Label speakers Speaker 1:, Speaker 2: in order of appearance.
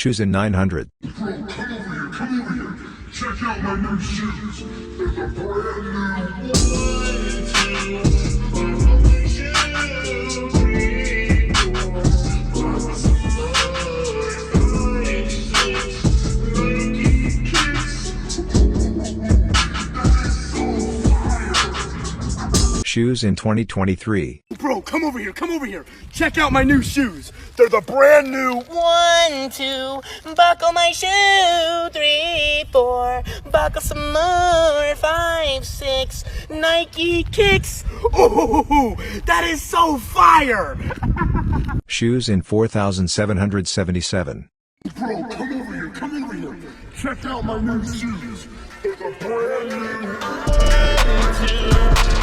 Speaker 1: Shoes in 900.
Speaker 2: Bro, come over here, come over here. Check out my new shoes. They're the brand
Speaker 1: Shoes in 2023.
Speaker 3: Bro, come over here, come over here. Check out my new shoes. They're the brand new
Speaker 4: 1, 2, buckle my shoe. 3, 4, buckle some more. 5, 6, Nike kicks.
Speaker 3: Oh, that is so fire.
Speaker 1: Shoes in 4,777.
Speaker 2: Bro, come over here, come over here. Check out my new shoes. They're the brand new